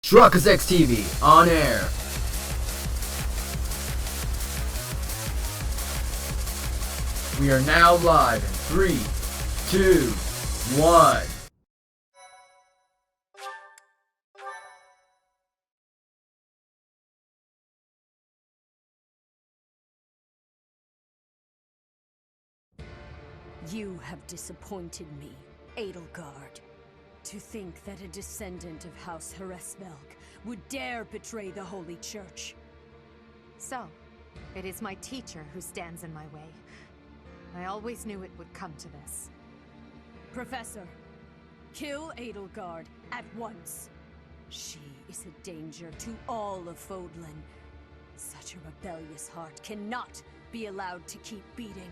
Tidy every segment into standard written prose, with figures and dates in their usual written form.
Truckers X TV on air. We are now live in 3, 2, 1. You have disappointed me, Edelgard. To think that a descendant of House Hresmelk would dare betray the Holy Church. So, it is my teacher who stands in my way. I always knew it would come to this. Professor, kill Edelgard at once. She is a danger to all of Fodlan. Such a rebellious heart cannot be allowed to keep beating.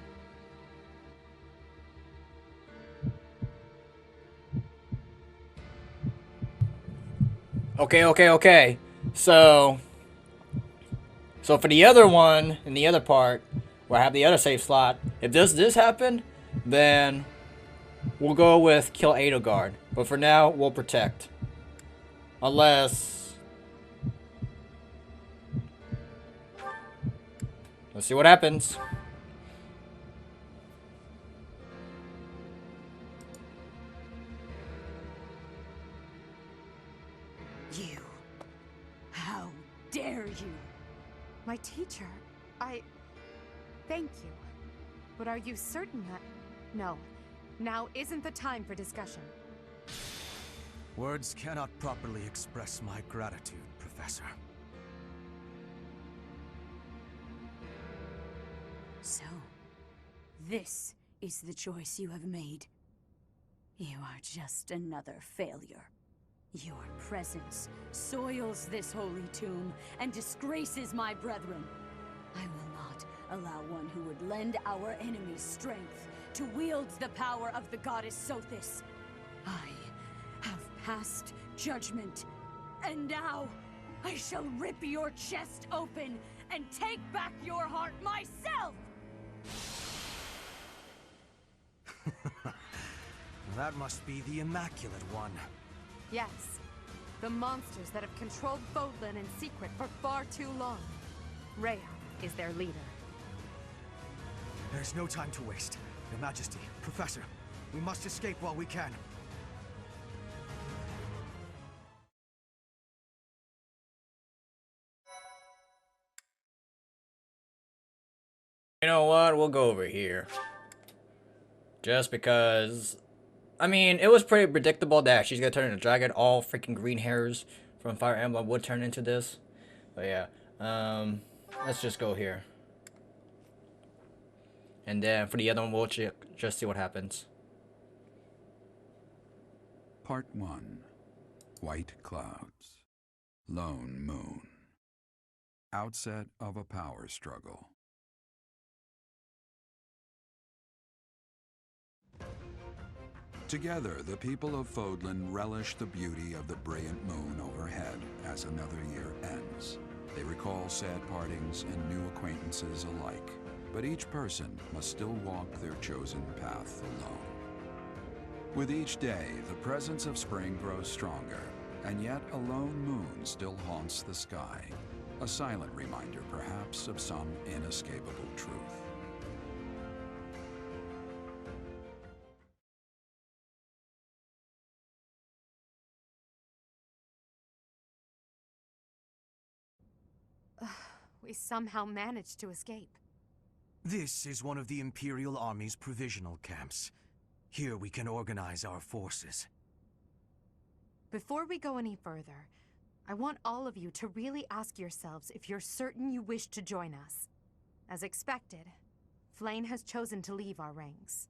Okay. So for the other one, in the other part, where I have the other save slot, if this happened, then we'll go with kill Edelgard. But for now, we'll protect. Unless... let's see what happens. You. How dare you? My teacher? Thank you. But are you certain that... No. Now isn't the time for discussion. Words cannot properly express my gratitude, Professor. So, this is the choice you have made. You are just another failure. Your presence soils this holy tomb and disgraces my brethren. I will not allow one who would lend our enemies strength to wield the power of the goddess Sothis. I have passed judgment, and now I shall rip your chest open and take back your heart myself! That must be the Immaculate One. Yes. The monsters that have controlled Fodlan in secret for far too long. Rhea is their leader. There's no time to waste. Your Majesty, Professor, we must escape while we can. You know what? We'll go over here. Just because... I mean, it was pretty predictable that she's gonna turn into a dragon. All freaking green hairs from Fire Emblem would turn into this. But yeah, let's just go here. And then for the other one, we'll just see what happens. Part 1. White Clouds. Lone Moon. Outset of a power struggle. Together, the people of Fodlan relish the beauty of the brilliant moon overhead as another year ends. They recall sad partings and new acquaintances alike, but each person must still walk their chosen path alone. With each day, the presence of spring grows stronger, and yet a lone moon still haunts the sky, a silent reminder perhaps of some inescapable truth. We somehow managed to escape. This is one of the Imperial Army's provisional camps. Here we can organize our forces. Before we go any further, I want all of you to really ask yourselves if you're certain you wish to join us. As expected, Flane has chosen to leave our ranks.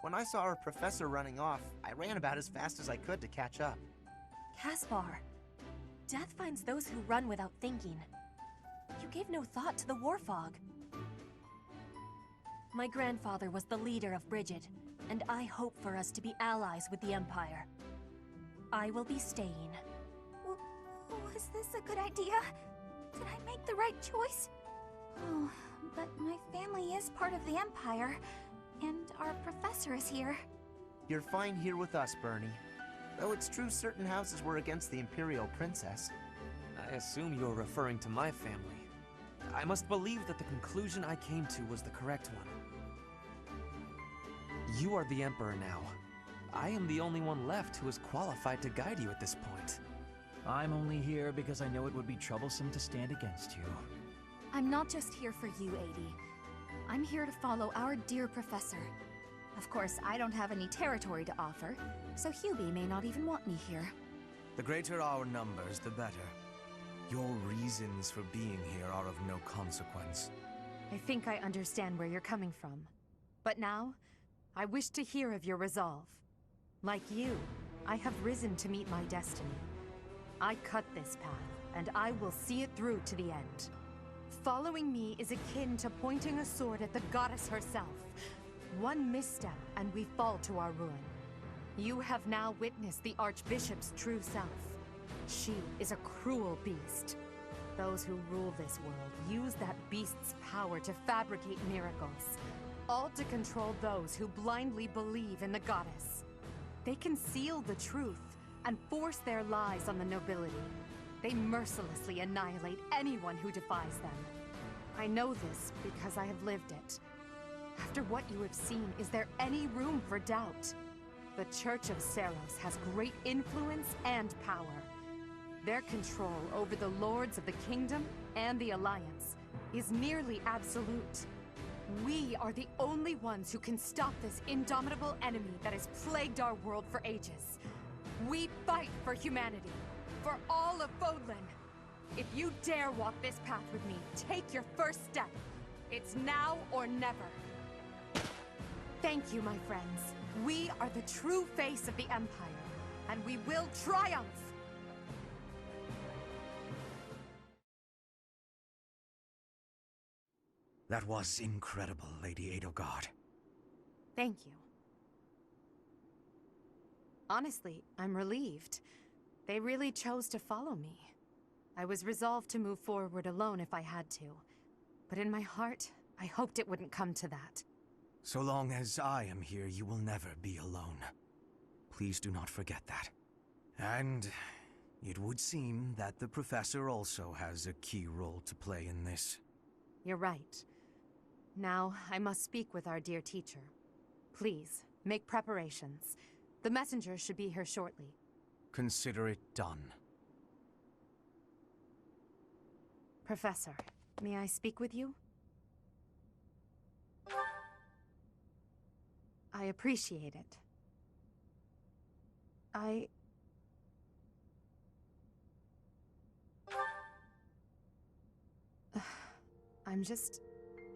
When I saw our professor running off, I ran about as fast as I could to catch up. Caspar, death finds those who run without thinking. You gave no thought to the war fog. My grandfather was the leader of Bridget, and I hope for us to be allies with the Empire. I will be staying. Was this a good idea? Did I make the right choice? Oh, but my family is part of the Empire, and our professor is here. You're fine here with us, Bernie. Though it's true certain houses were against the Imperial Princess. I assume you're referring to my family. I must believe that the conclusion I came to was the correct one. You are the Emperor now. I am the only one left who is qualified to guide you at this point. I'm only here because I know it would be troublesome to stand against you. I'm not just here for you, Adi. I'm here to follow our dear professor. Of course, I don't have any territory to offer, so Hubie may not even want me here. The greater our numbers, the better. Your reasons for being here are of no consequence. I think I understand where you're coming from. But now, I wish to hear of your resolve. Like you, I have risen to meet my destiny. I cut this path, and I will see it through to the end. Following me is akin to pointing a sword at the goddess herself. One misstep, and we fall to our ruin. You have now witnessed the Archbishop's true self. She is a cruel beast. Those who rule this world use that beast's power to fabricate miracles, all to control those who blindly believe in the goddess. They conceal the truth and force their lies on the nobility. They mercilessly annihilate anyone who defies them. I know this because I have lived it. After what you have seen, is there any room for doubt? The Church of Seiros has great influence and power. Their control over the lords of the kingdom and the Alliance is nearly absolute. We are the only ones who can stop this indomitable enemy that has plagued our world for ages. We fight for humanity, for all of Fodlan. If you dare walk this path with me, take your first step. It's now or never. Thank you, my friends. We are the true face of the Empire, and we will triumph! That was incredible, Lady Edelgard. Thank you. Honestly, I'm relieved. They really chose to follow me. I was resolved to move forward alone if I had to. But in my heart, I hoped it wouldn't come to that. So long as I am here, you will never be alone. Please do not forget that. And it would seem that the Professor also has a key role to play in this. You're right. Now, I must speak with our dear teacher. Please, make preparations. The messenger should be here shortly. Consider it done. Professor, may I speak with you? I appreciate it. I'm just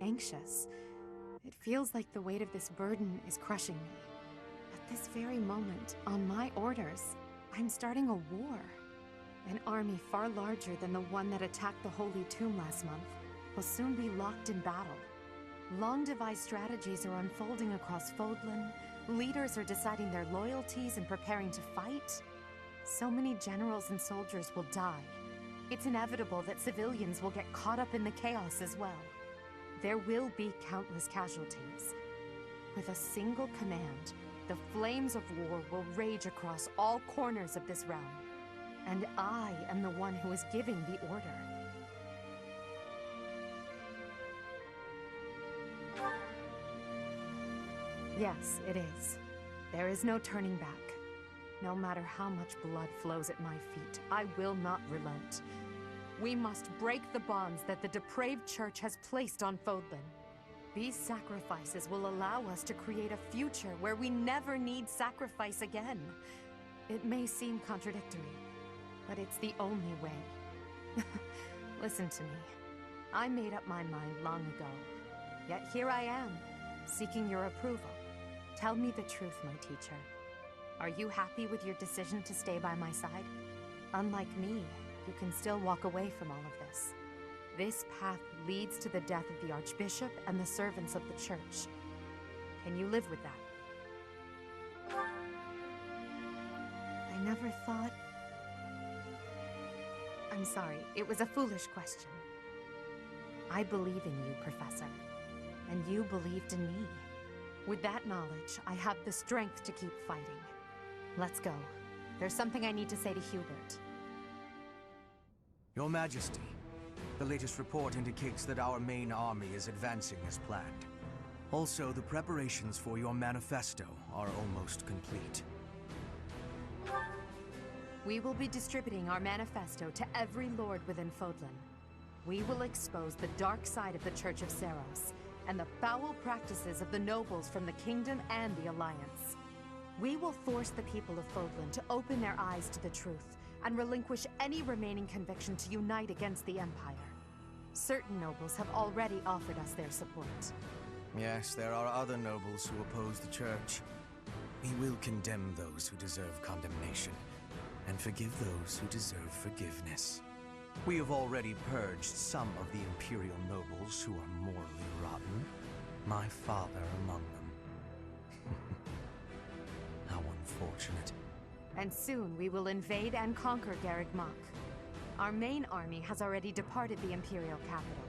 anxious. It feels like the weight of this burden is crushing me. At this very moment, on my orders, I'm starting a war. An army far larger than the one that attacked the Holy Tomb last month will soon be locked in battle. Long-devised strategies are unfolding across Fodlan. Leaders are deciding their loyalties and preparing to fight. So many generals and soldiers will die. It's inevitable that civilians will get caught up in the chaos as well. There will be countless casualties. With a single command, the flames of war will rage across all corners of this realm. And I am the one who is giving the order. Yes, it is. There is no turning back. No matter how much blood flows at my feet, I will not relent. We must break the bonds that the depraved church has placed on Fodlan. These sacrifices will allow us to create a future where we never need sacrifice again. It may seem contradictory, but it's the only way. Listen to me. I made up my mind long ago. Yet here I am, seeking your approval. Tell me the truth, my teacher. Are you happy with your decision to stay by my side? Unlike me, you can still walk away from all of this. This path leads to the death of the Archbishop and the servants of the Church. Can you live with that? I never thought... I'm sorry, it was a foolish question. I believe in you, Professor. And you believed in me. With that knowledge, I have the strength to keep fighting. Let's go. There's something I need to say to Hubert. Your Majesty, the latest report indicates that our main army is advancing as planned. Also, the preparations for your manifesto are almost complete. We will be distributing our manifesto to every lord within Fodlan. We will expose the dark side of the Church of Seiros, and the foul practices of the nobles from the Kingdom and the Alliance. We will force the people of Fodlan to open their eyes to the truth, and relinquish any remaining conviction to unite against the Empire. Certain nobles have already offered us their support. Yes, there are other nobles who oppose the Church. We will condemn those who deserve condemnation, and forgive those who deserve forgiveness. We have already purged some of the Imperial nobles who are morally rotten, my father among them. How unfortunate. And soon we will invade and conquer Garreg Mach. Our main army has already departed the Imperial capital.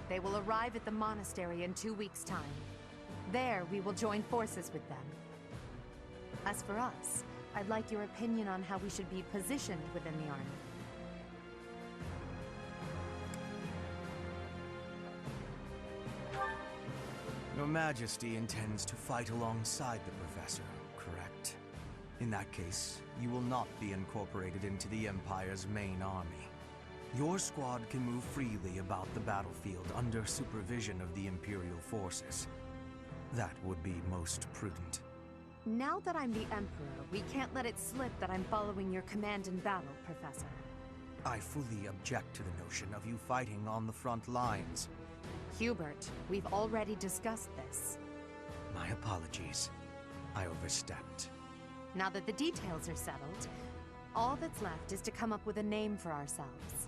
They will arrive at the monastery in 2 weeks' time. There, we will join forces with them. As for us, I'd like your opinion on how we should be positioned within the army. Your Majesty intends to fight alongside the Professor, correct? In that case, you will not be incorporated into the Empire's main army. Your squad can move freely about the battlefield under supervision of the Imperial forces. That would be most prudent. Now that I'm the Emperor, we can't let it slip that I'm following your command in battle, Professor. I fully object to the notion of you fighting on the front lines. Hubert, we've already discussed this. My apologies. I overstepped. Now that the details are settled, all that's left is to come up with a name for ourselves.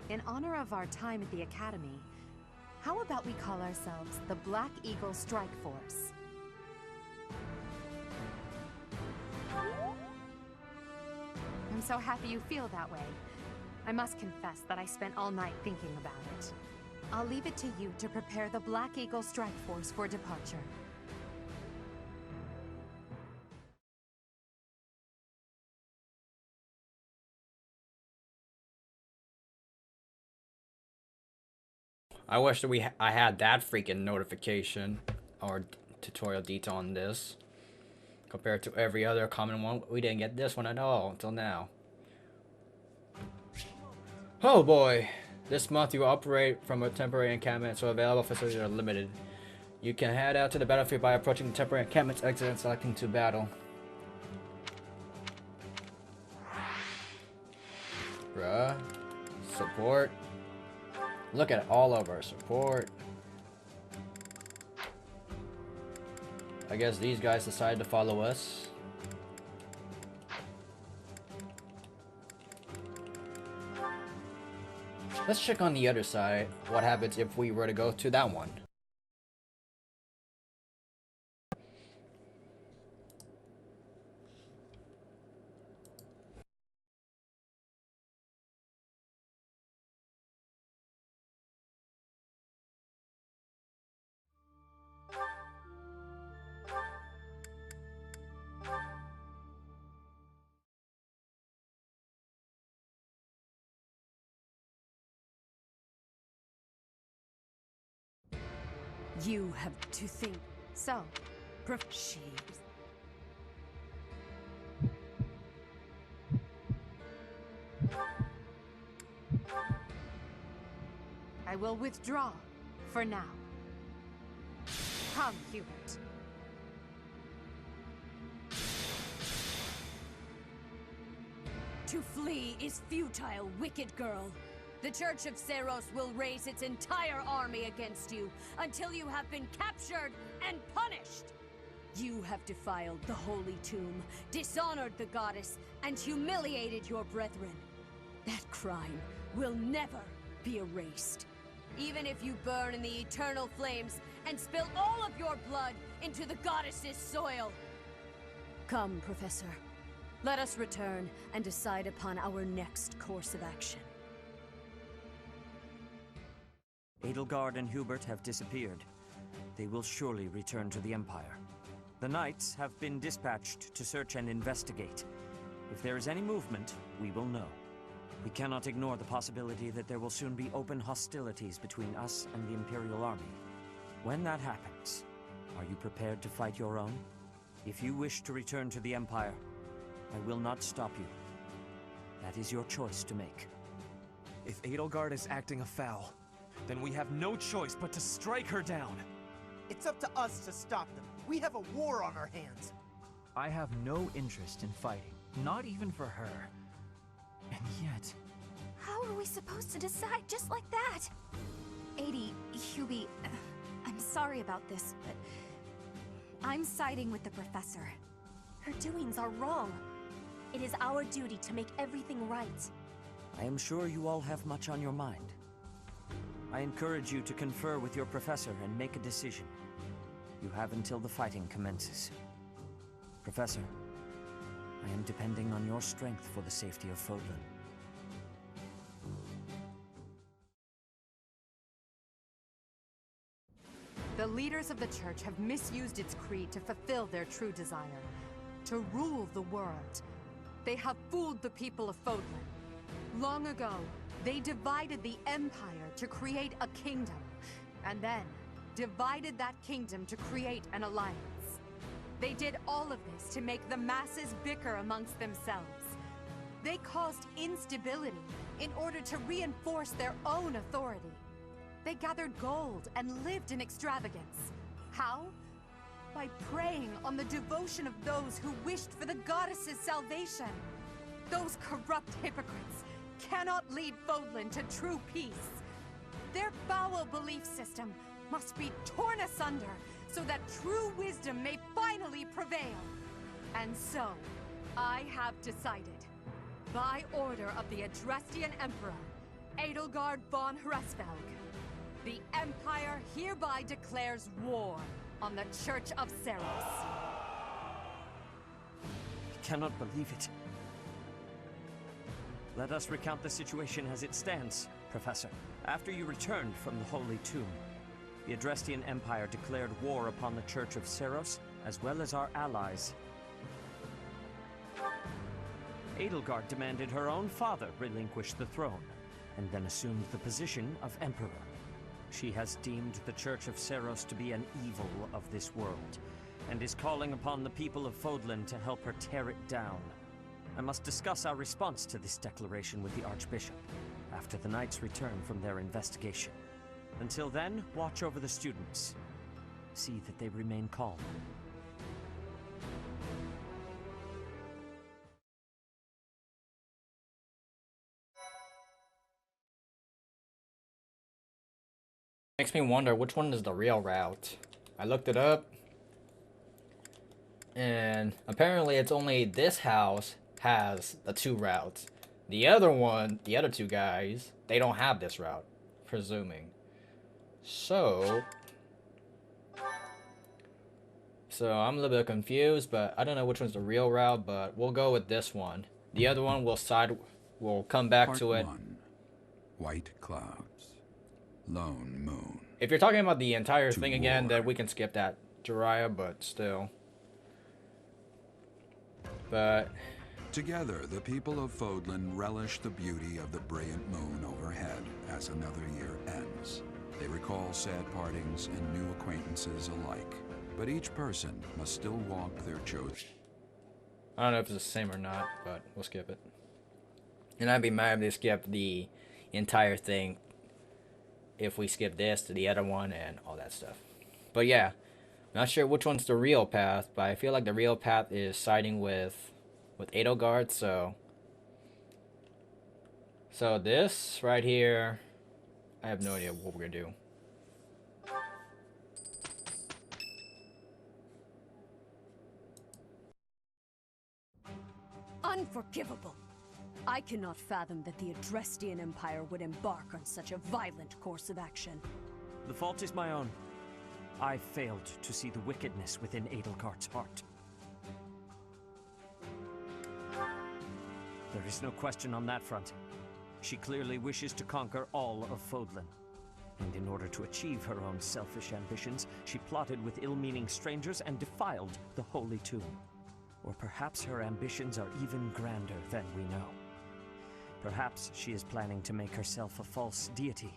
In honor of our time at the Academy, how about we call ourselves the Black Eagle Strike Force? I'm so happy you feel that way. I must confess that I spent all night thinking about it. I'll leave it to you to prepare the Black Eagle Strike Force for departure. I wish that I had that freaking notification or tutorial detail on this compared to every other common one. We didn't get this one at all until now. Oh boy, this month you operate from a temporary encampment, so available facilities are limited. You can head out to the battlefield by approaching the temporary encampment's exit and selecting to battle. Bruh, support. Look at all of our support. I guess these guys decided to follow us. Let's check on the other side. What happens if we were to go to that one? You have to think. So, She. I will withdraw, for now. Come, Hubert. To flee is futile, wicked girl. The Church of Seiros will raise its entire army against you until you have been captured and punished. You have defiled the holy tomb, dishonored the goddess, and humiliated your brethren. That crime will never be erased. Even if you burn in the eternal flames and spill all of your blood into the goddess's soil. Come, Professor. Let us return and decide upon our next course of action. Edelgard and Hubert have disappeared. They will surely return to the Empire. The Knights have been dispatched to search and investigate. If there is any movement, we will know. We cannot ignore the possibility that there will soon be open hostilities between us and the Imperial Army. When that happens, are you prepared to fight your own? If you wish to return to the Empire, I will not stop you. That is your choice to make. If Edelgard is acting afoul, then we have no choice but to strike her down. It's up to us to stop them. We have a war on our hands. I have no interest in fighting, not even for her. And yet... How are we supposed to decide just like that? Adi, Hubie, I'm sorry about this, but I'm siding with the Professor. Her doings are wrong. It is our duty to make everything right. I am sure you all have much on your mind. I encourage you to confer with your professor and make a decision. You have until the fighting commences. Professor, I am depending on your strength for the safety of Fodlan. The leaders of the Church have misused its creed to fulfill their true desire, to rule the world. They have fooled the people of Fodlan. Long ago, they divided the Empire to create a kingdom, and then divided that kingdom to create an alliance. They did all of this to make the masses bicker amongst themselves. They caused instability in order to reinforce their own authority. They gathered gold and lived in extravagance. How? By preying on the devotion of those who wished for the goddess's salvation. Those corrupt hypocrites cannot lead Fodlan to true peace. Their foul belief system must be torn asunder so that true wisdom may finally prevail. And so, I have decided, by order of the Adrestian Emperor, Edelgard von Hresvelg, the Empire hereby declares war on the Church of Seros. I cannot believe it. Let us recount the situation as it stands, Professor. After you returned from the Holy Tomb, the Adrestian Empire declared war upon the Church of Seros, as well as our allies. Edelgard demanded her own father relinquish the throne, and then assumed the position of Emperor. She has deemed the Church of Seros to be an evil of this world, and is calling upon the people of Fodlan to help her tear it down. I must discuss our response to this declaration with the Archbishop, after the Knights return from their investigation. Until then, watch over the students. See that they remain calm. Makes me wonder which one is the real route. I looked it up, and apparently it's only this house has the two routes. The other one, the other two guys, they don't have this route, presuming. So I'm a little bit confused, but I don't know which one's the real route, but we'll go with this one. The other one we'll come back Part to it. 1. White clouds. Lone moon. If you're talking about the entire To thing again, war. then we can skip that, Jiraiya, but still. But Together, the people of Fodlan relish the beauty of the brilliant moon overhead as another year ends. They recall sad partings and new acquaintances alike, but each person must still walk their chosen. I don't know if it's the same or not, but we'll skip it. And I'd be mad if they skip the entire thing if we skip this to the other one and all that stuff. But yeah, not sure which one's the real path, but I feel like the real path is siding with Edelgard, so this right here, I have no idea what we're gonna do. Unforgivable! I cannot fathom that the Adrestian Empire would embark on such a violent course of action. The fault is my own. I failed to see the wickedness within Edelgard's heart. There is no question on that front. She clearly wishes to conquer all of Fodlan. And in order to achieve her own selfish ambitions, she plotted with ill-meaning strangers and defiled the Holy Tomb. Or perhaps her ambitions are even grander than we know. Perhaps she is planning to make herself a false deity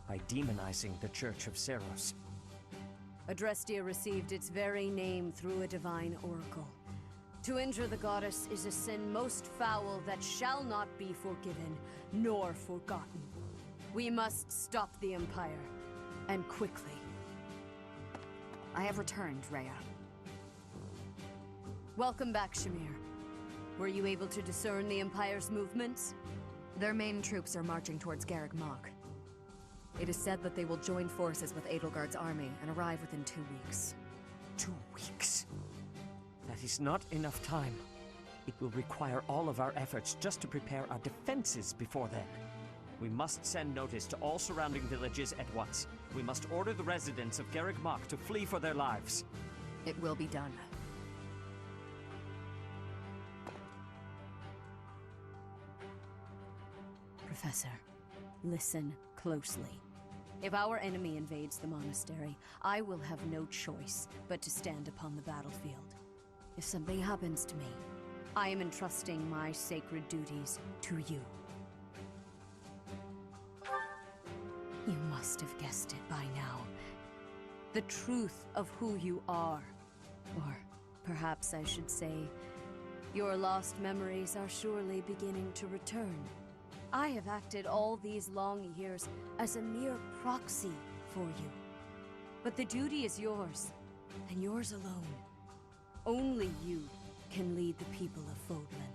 by demonizing the Church of Seros. Adrestia received its very name through a divine oracle. To injure the goddess is a sin most foul that shall not be forgiven, nor forgotten. We must stop the Empire, and quickly. I have returned, Rhea. Welcome back, Shamir. Were you able to discern the Empire's movements? Their main troops are marching towards Garreg Mach. It is said that they will join forces with Edelgard's army and arrive within 2 weeks. 2 weeks? That is not enough time. It will require all of our efforts just to prepare our defenses before then. We must send notice to all surrounding villages at once. We must order the residents of Garreg Mach to flee for their lives. It will be done. Professor, listen closely. If our enemy invades the monastery, I will have no choice but to stand upon the battlefield. If something happens to me, I am entrusting my sacred duties to you. You must have guessed it by now. The truth of who you are. Or perhaps I should say, your lost memories are surely beginning to return. I have acted all these long years as a mere proxy for you. But the duty is yours, and yours alone. Only you can lead the people of Fodlan.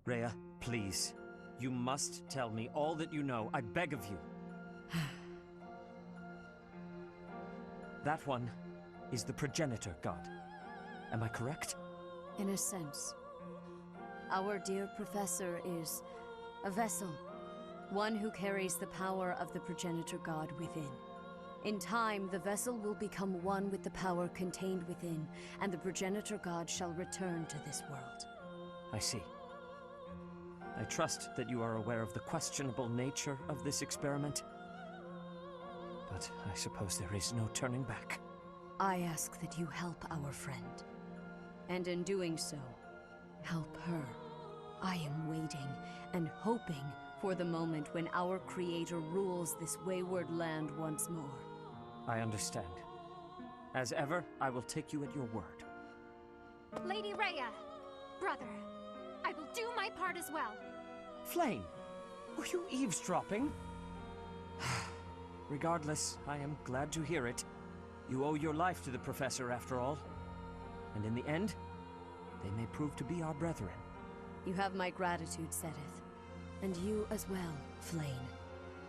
Rhea, please. You must tell me all that you know. I beg of you. That one is the progenitor god. Am I correct? In a sense. Our dear professor is a vessel. One who carries the power of the progenitor god within. In time, the vessel will become one with the power contained within, and the progenitor god shall return to this world. I see. I trust that you are aware of the questionable nature of this experiment. But I suppose there is no turning back. I ask that you help our friend. And in doing so, help her. I am waiting and hoping for the moment when our creator rules this wayward land once more. I understand. As ever, I will take you at your word. Lady Rhea, brother, I will do my part as well. Flame, were you eavesdropping? Regardless, I am glad to hear it. You owe your life to the Professor, after all. And in the end, they may prove to be our brethren. You have my gratitude, Sedith. And you as well, Flame.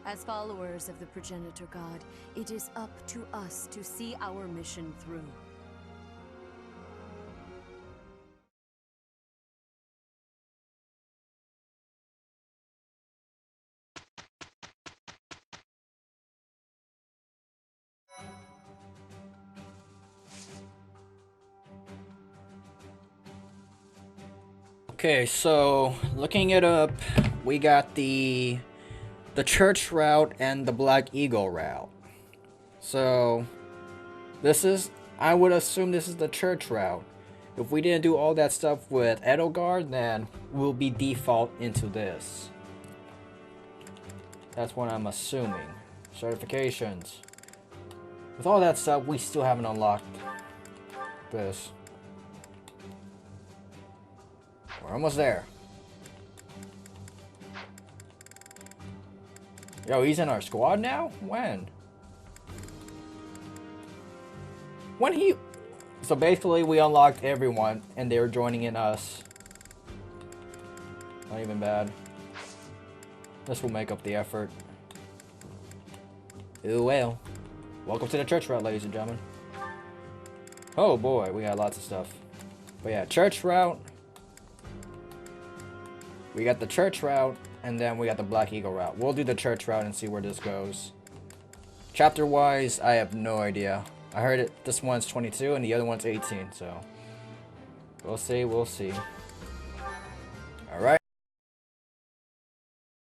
As followers of the progenitor god, it is up to us to see our mission through. Okay, so looking it up, we got the church route and the Black Eagle route. So this is, I would assume this is the church route. If we didn't do all that stuff with Edelgard, then we'll be default into this. That's what I'm assuming. Certifications. With all that stuff, we still haven't unlocked this. We're almost there. Yo, he's in our squad now? When? When he... So basically, we unlocked everyone, and they were joining in us. Not even bad. This will make up the effort. Ooh, well. Welcome to the church route, ladies and gentlemen. Oh boy, we got lots of stuff. But yeah, church route. We got the church route, and then we got the Black Eagle route. We'll do the church route and see where this goes. Chapter-wise, I have no idea. I heard it. This one's 22, and the other one's 18, so... We'll see, we'll see.